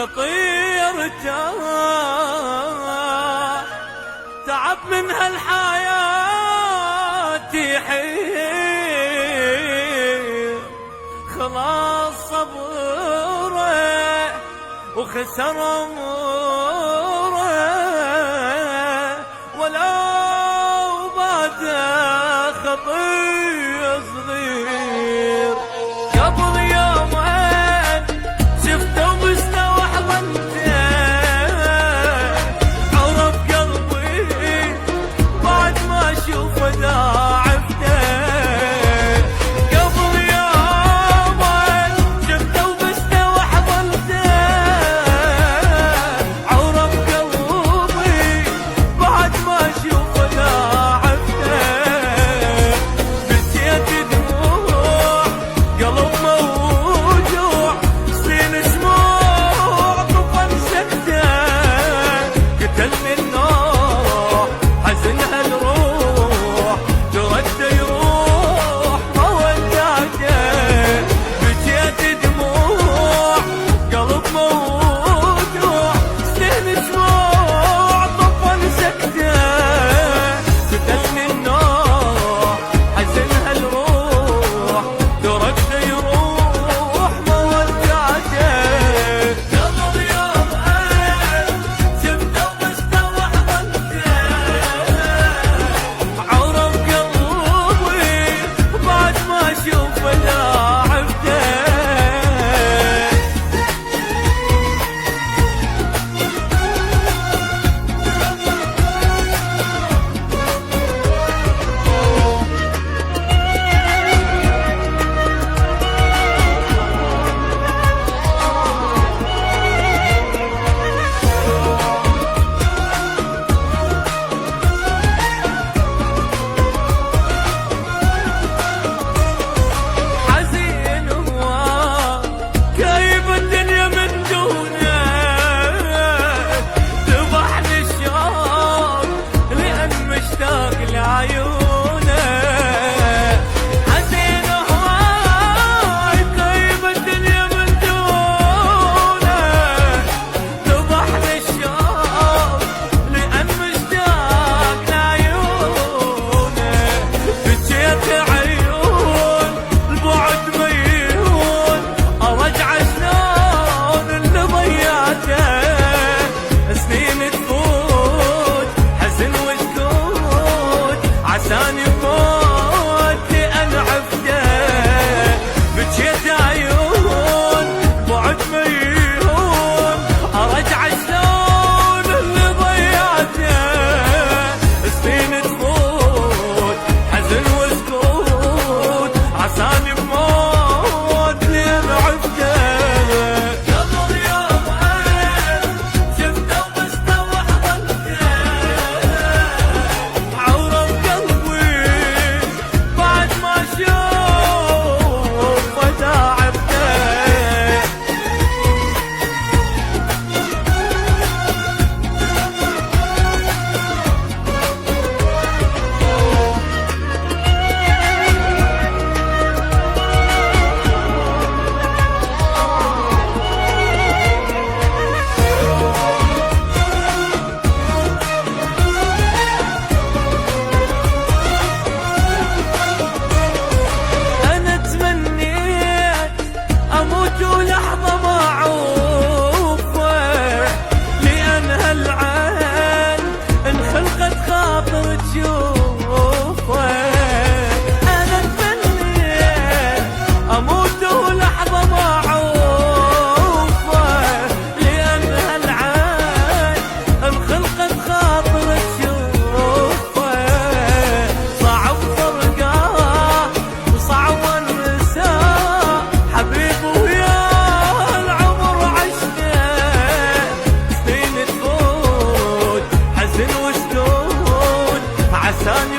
خطير تعب من هالحياة يحير، خلاص صبره وخسر اموره، ولو بعده خطية صغير. قبل يومين شفته مستوى حضنته، عرف قلبي بعد ما اشوفه داعبته. قبل يومين شفته مستوى حضنته، عرف قلبي بعد ما اشوفه داعبته. بكيت دموع قلب موجوع، سنين سموع طفل سكته، قتلني النوح حزن هالروح، ترد يروح ما ودعته. بكيت دموع قلب موجوع، سنين سموع طفل سكته، قتلني النوح حزن هالروح، ترد يروح ما ودعته. قبل يومين شفته مستوى حضنته، عرف قلبي بعد ما اشوفه داعبته. حزين هو كايب الدنيا من دونه، ذبحني الشوق لأن مشتاق لعيونه. حزين هو كايب الدنيا من دونه، ذبحني الشوق لأن مشتاق لعيونه. بكيت عيون البعد ميهون، ارجع شلون اللي ضيعته. سنين تفوت حزن وسكوت، عساني بموت لأن عفته. بكيت عيون بعد ميهون، ارجع شلون اللي ضيعته. سنين تفوت حزن وسكوت، عساني بموت لأن عفته. قبل يومين شفته مستوى حضنته، عورة بقلبي بعد ما اشوفه داعبته. أنا تمنيت أموت ولحظة ما أعوفه، لأن هالعين انخلقت خاطر تشوفه. أنا تمنيت أموت ولحظة ما أعوفه، لأن هالعين انخلقت خاطر تشوفه. صعب فرقاه وصعب النساء، حبيبي ويا العمر عشنا. سنين تفوت حزن وسكوت، عساني